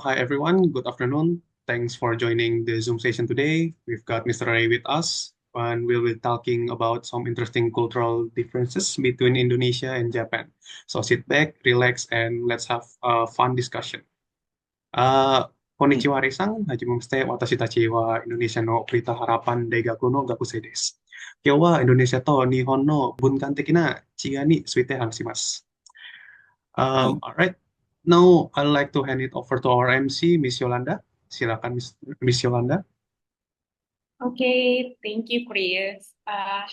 Hi everyone, good afternoon. Thanks for joining the Zoom session today. We've got Mr. Ray with us, and we'll be talking about some interesting cultural differences between Indonesia and Japan. So sit back, relax, and let's have a fun discussion. こんにちは、レイさん。はじめまして。私たちはインドネシアの栗田原パン大学の学生です。今日はインドネシアと日本の文化的な違いについて話します。All right. Now, I'd like to hand it over to our MC, Miss Yolanda. Silakan, Miss Yolanda. Okay, thank you, Chris.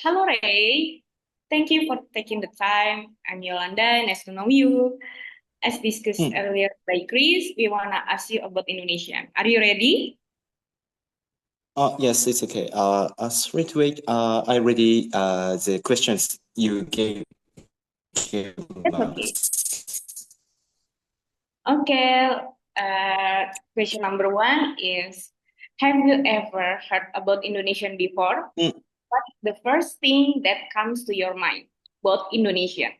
Hello, Ray. Thank you for taking the time. I'm Yolanda. Nice to know you. As discussed earlier by Chris, we wanna ask you about Indonesia. Are you ready? Yes, it's okay. Straight away, I ready the questions you gave. That's okay. Okay. Question number one is, have you ever heard about Indonesian before? What is the first thing that comes to your mind about Indonesia?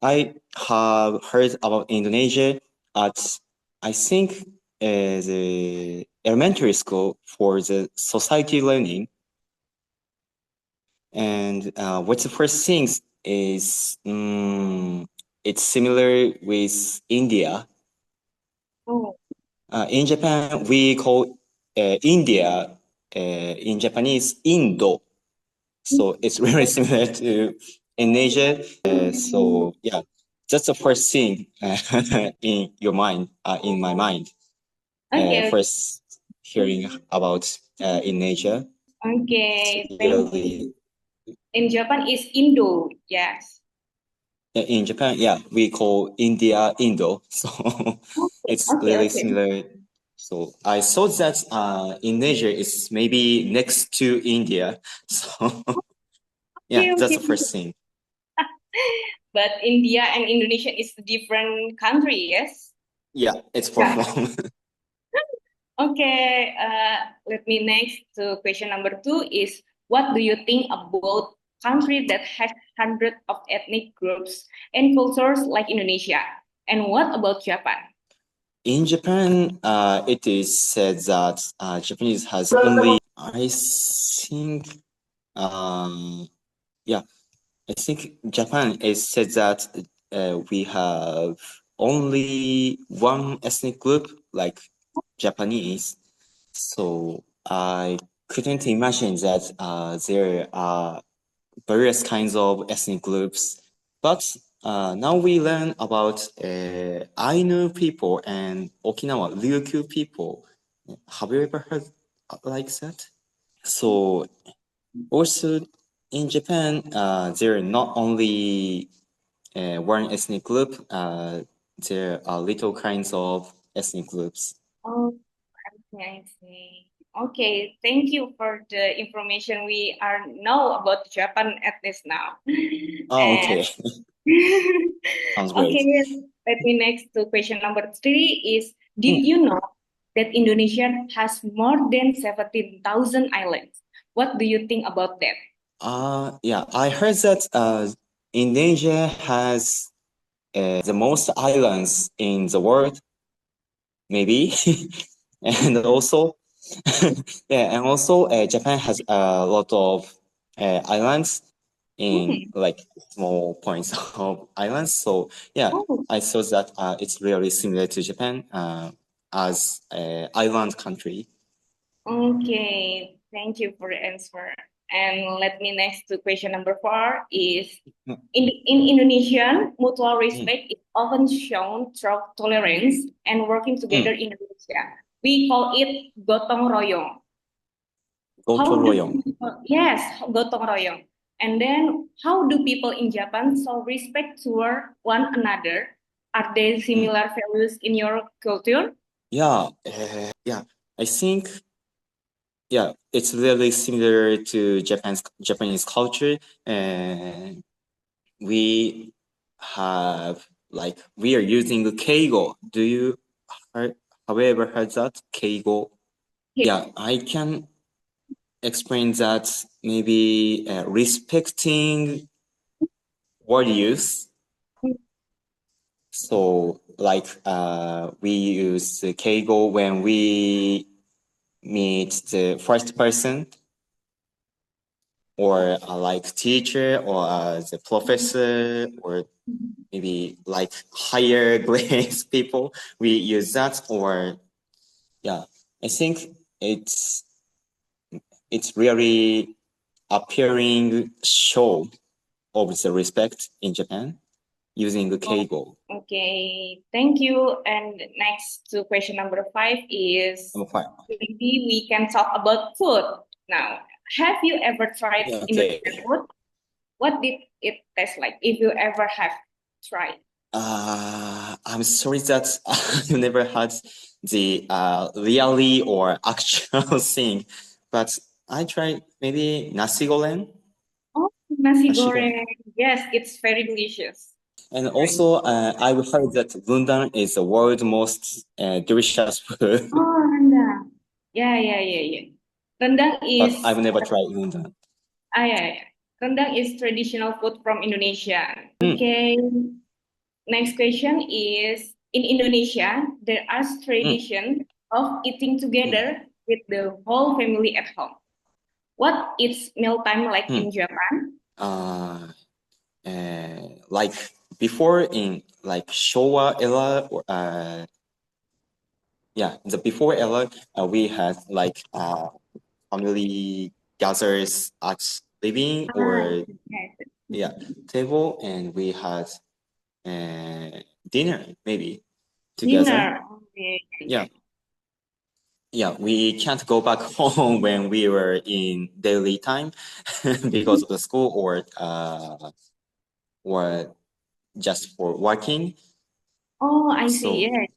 I have heard about Indonesia at, I think, the elementary school for the society learning. And what's the first things is it's similar with India. Oh, In Japan, we call India in Japanese Indo. So it's very similar to in Asia. So yeah, that's the first thing in your mind, in my mind. okay. First hearing about in Asia. Okay, thank you. Really, In Japan is Indo, yes. in Japan, yeah, we call India Indo. So it's really Okay. similar. So I thought that in Asia it's maybe next to India. So yeah, that's the first thing. But India and Indonesia is a different country, yes? Yeah, it's far from. Okay, let me next to question number two is, what do you think about country that has hundreds of ethnic groups and cultures like Indonesia? And what about Japan? In Japan, it is said that Japanese has only, I think, yeah, I think Japan is said that we have only one ethnic group, like Japanese. So I couldn't imagine that there are various kinds of ethnic groups. But now we learn about Ainu people and Okinawa Ryukyu people. Have you ever heard like that? So also in Japan, there are not only one ethnic group. There are little kinds of ethnic groups. Oh, I see. Okay, thank you for the information we are know about Japan at this now. Oh, okay. Sounds great. Okay, let me next to question number three is, did you know that Indonesia has more than 17,000 islands? What do you think about that? Yeah, I heard that Indonesia has the most islands in the world, maybe, and also, yeah, and also Japan has a lot of islands in like small points of islands. So yeah, Oh, I thought that it's really similar to Japan as island country. okay, thank you for the answer. And let me next to question number four is, in Indonesian, mutual respect is often shown through tolerance and working together in Indonesia. We call it gotong royong. Gotong royong. Yes, gotong royong. And then, how do people in Japan show respect toward one another? Are there similar values in your culture? Yeah, yeah. I think yeah, it's really similar to Japanese culture, and we have like we are using the keigo. Do you have you ever heard that keigo? Yeah, I can explain that maybe respecting word use. So like we use the keigo when we meet the first person, or like teacher, or the professor, or maybe like higher grades people. We use that, or yeah, I think it's really appearing show of the respect in Japan using the Oh, keigo. okay, thank you. And next to question number 5 is Number 5. maybe we can talk about food now. Have you ever tried Yeah, Indonesian okay. food? What did it taste like? If you ever have tried. I'm sorry that I've never had the really or actual thing, but I tried maybe nasi goreng. Oh, nasi Nasi goreng. goreng. Yes, it's very delicious. And also, I've heard that rendang is the world's most delicious food, Oh, rendang. Yeah. Rendang but is I've never tried rendang. yeah. Rendang is traditional food from Indonesia. Okay. Next question is in Indonesia, there are tradition of eating together with the whole family at home. What is mealtime like in Japan? Like before in like Showa era, or the before era, we had like family gathers at living or Yes. table, and we had dinner maybe together. Dinner. Okay. Yeah, we can't go back home when we were in daily time because of the school, or just for working. Oh, I So see. Yes.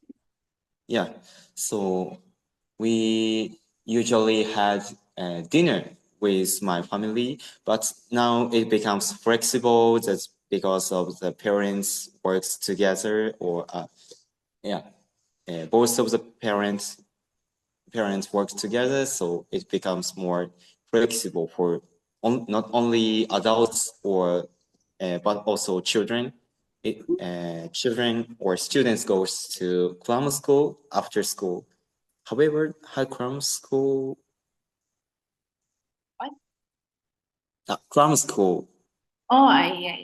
yeah, so we usually had dinner with my family, but now it becomes flexible just because of the parents works together, or both of the parents work together, so it becomes more flexible for not only adults or but also children. Children or students goes to cram school after school. However, high cram school. What? Cram school. Oh, yeah.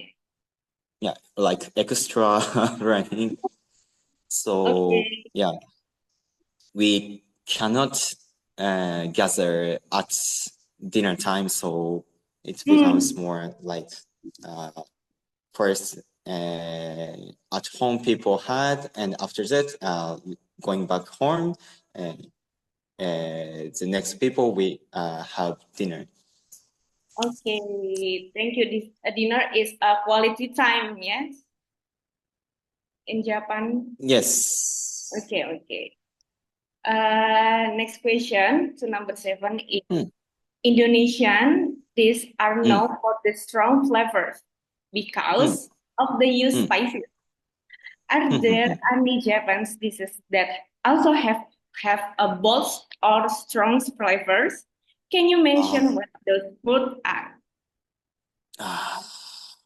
Yeah, like extra learning. So Okay. yeah, we cannot gather at dinner time, so it becomes more like first at home people had, and after that going back home, the next people we have dinner. Okay. Thank you. This dinner is a quality time, yes? In Japan. Yes. Okay. Next question to number 7 is Indonesian dishes are known for the strong flavors because of the use spices. Are there any Japanese dishes that also have a bold or strong flavors? Can you mention what those food are?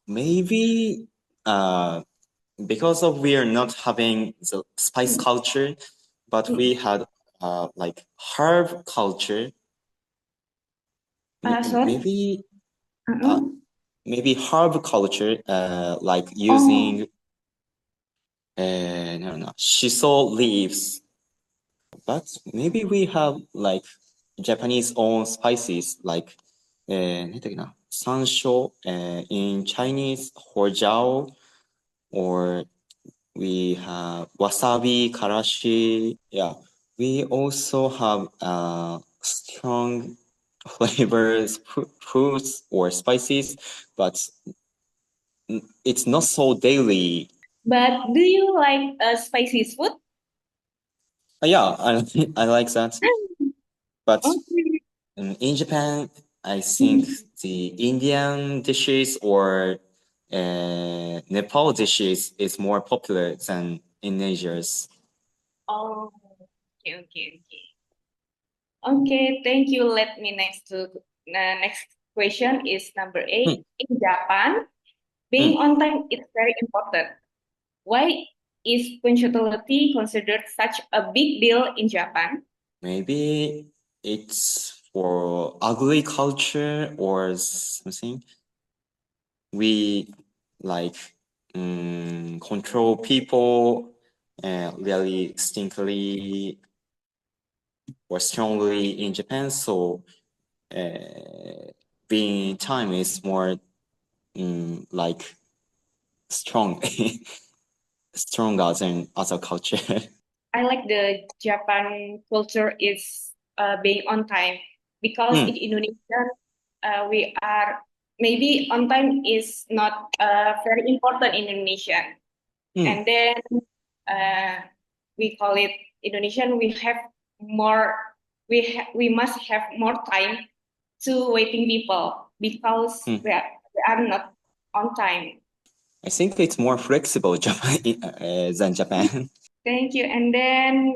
Maybe because of we are not having the spice culture, but we had like herb culture. Sorry? Maybe maybe herb culture, like Oh, using no shiso leaves. But maybe we have like Japanese own spices like 何だっけな、山椒 in Chinese, horjiao, or we have wasabi, karashi. Yeah, we also have strong flavors, fruits or spices, but it's not so daily. but do you like spicy food? Yeah, I like that. But Okay. in Japan, I think the Indian dishes or Nepal dishes is more popular than Indonesia's. Oh, okay. Okay, thank you. Let me next question is number 8. In Japan, being on time is very important. Why is punctuality considered such a big deal in Japan? Maybe it's for ugly culture or something. We like control people really stinkily or strongly in Japan. So being time is more like strong, stronger than other culture. I like the Japan culture is being on time because in Indonesia we are maybe on time is not very important in Indonesia, and then we call it Indonesian. We have more. We must have more time to waiting people because we are not on time. I think it's more flexible than Japan. Thank you. And then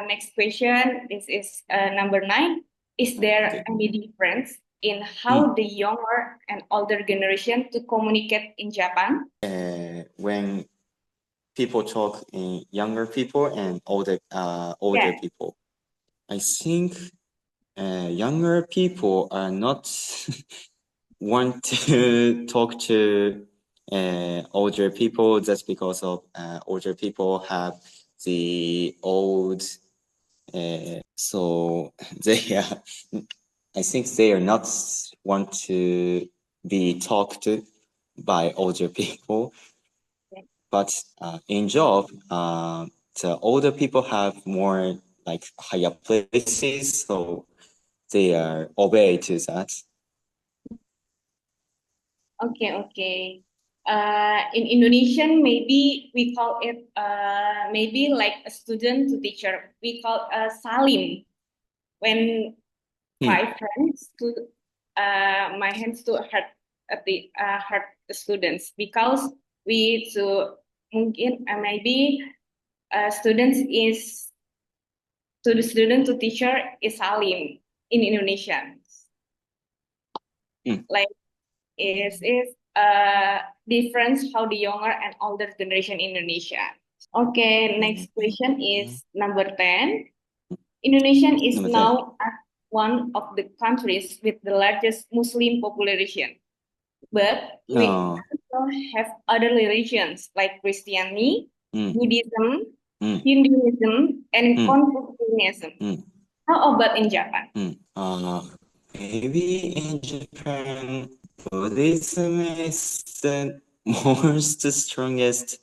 next question. This is number 9. Is there any difference in how the younger and older generation to communicate in Japan? When people talk in younger people and older people, I think younger people are not want to talk to older people just because of older people have the old so they I think they are not want to be talked to by older people, but in job the older people have more like higher places, so they are obey to that. Okay. In Indonesian, maybe we call it maybe like a student to teacher. We call salim. When my friends to my hands to hurt hurt the students because we to mungkin maybe students is to the student to teacher is salim in Indonesian. Like is difference how the younger and older generation in Indonesia. Okay, next question is number 10. Indonesian is Number 10. now as one of the countries with the largest Muslim population. But we also have other religions like Christianity, Buddhism, Hinduism, and Confucianism. How about in Japan? Maybe in Japan, Buddhism is the most strongest,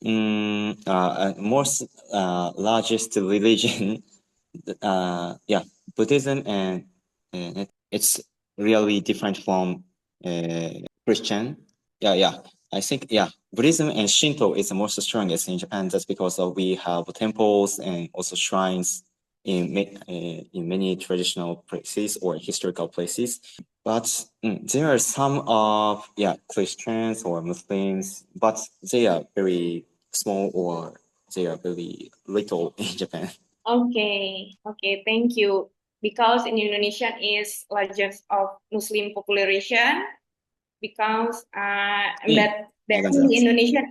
most largest religion. Buddhism, and it's really different from Christian. I think Buddhism and Shinto is the most strongest in Japan. That's because we have temples and also shrines in many traditional places or historical places. But there are some of Christians or Muslims, but they are very small or they are very little in Japan. Okay, thank you. Because in Indonesia is largest of Muslim population, because that in Indonesia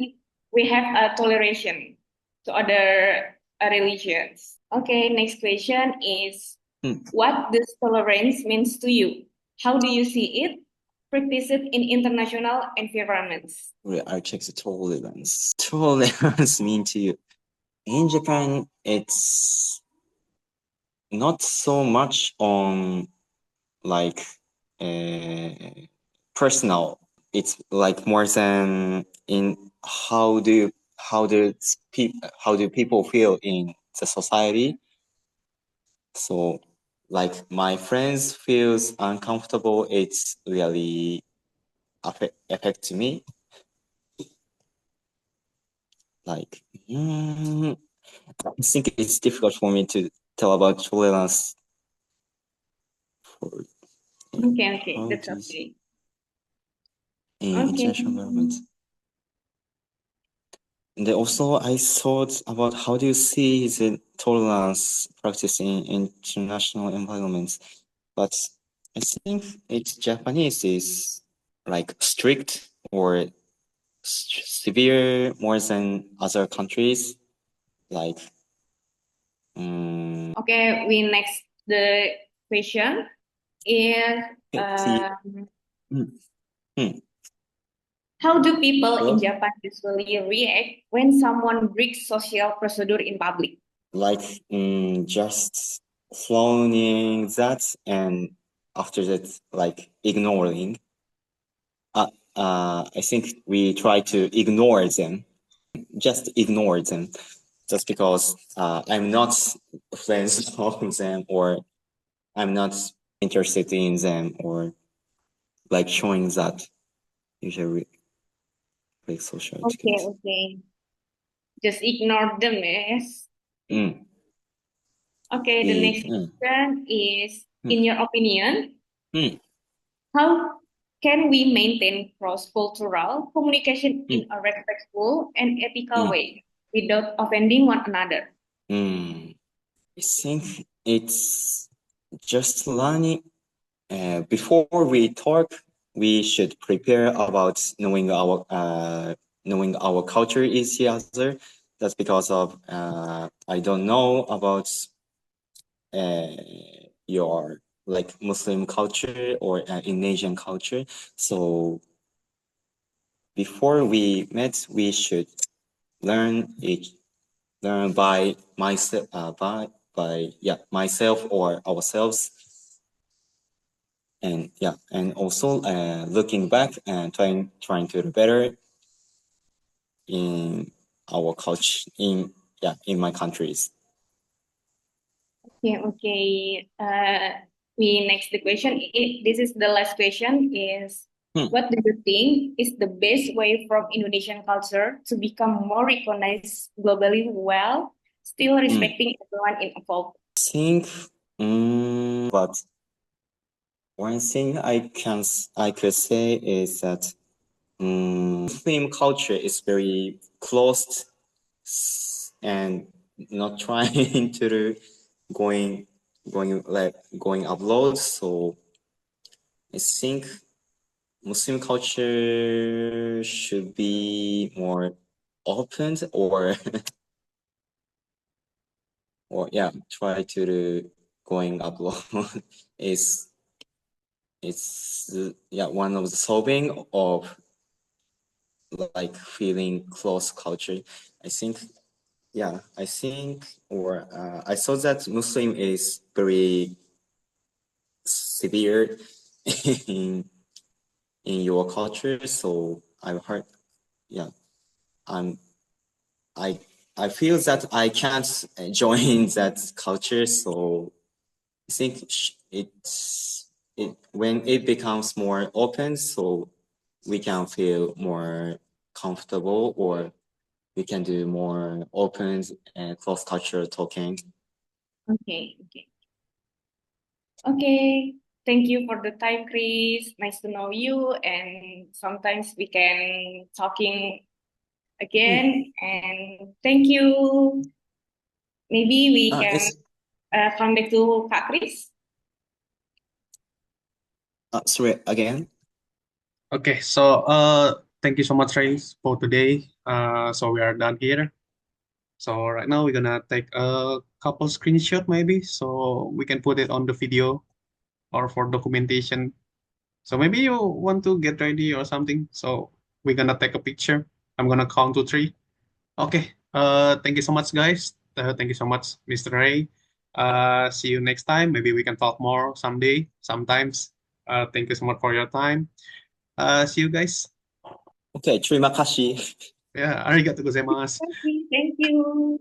we have a toleration to other religions. Okay, next question is what does tolerance means to you? How do you see it? Practice it in international environments. I check the tolerance. Tolerance mean to you? In Japan, it's not so much on like personal. It's like more than in how do people feel in the society. So like my friends feels uncomfortable, it's really affect me. Like I think it's difficult for me to tell about tolerance. Okay, that's okay. In international environments. And also, I thought about how do you see the tolerance practice in international environments, but I think it's Japanese is like strict or severe more than other countries. Like, Okay, we next the question is please. how do people in Well, Japan usually react when someone breaks social procedure in public? like just following that, and after that, like ignoring. I think we try to ignore them, just ignore them, just because I'm not friends of them, or I'm not interested in them, or like showing that usually like social Okay, etiquette. okay. Just ignore them, yes. Okay, the next question is, in your opinion, how can we maintain cross-cultural communication in a respectful and ethical way without offending one another? I think it's just learning. Before we talk, we should prepare about knowing our culture is the other. That's because of I don't know about your like Muslim culture or Indonesian culture. So before we met, we should learn by myself myself or ourselves, and also looking back and trying to do better in our culture in my countries. Okay, okay. We next the question. This is the last question. Is what do you think is the best way from Indonesian culture to become more recognized globally while still respecting everyone involved? Think, but one thing I could say is that Muslim culture is very closed and not trying to going upload. So I think Muslim culture should be more open, or try to going upload is one of the solving of like feeling close culture. I think or I saw that Muslim is very severe in your culture, so I've heard I feel that I can't join that culture, so I think when it becomes more open, so we can feel more comfortable, or we can do more open and cross cultural talking. Okay, okay. Okay, thank you for the time, Chris. Nice to know you. And sometimes we can talking again. And thank you. Maybe we can come back to Kak Chris. Sorry, again. Okay, so thank you so much, Ray, for today. So we are done here. So right now we're gonna take a couple screenshot maybe, so we can put it on the video or for documentation. So maybe you want to get ready or something. So we're gonna take a picture. I'm gonna count to three. Okay. Thank you so much, guys. Thank you so much, Mr. Ray. See you next time. Maybe we can talk more someday, sometimes. Thank you so much for your time. See you guys. Okay, terima kasih. Yeah, arigatou gozaimasu. Thank you.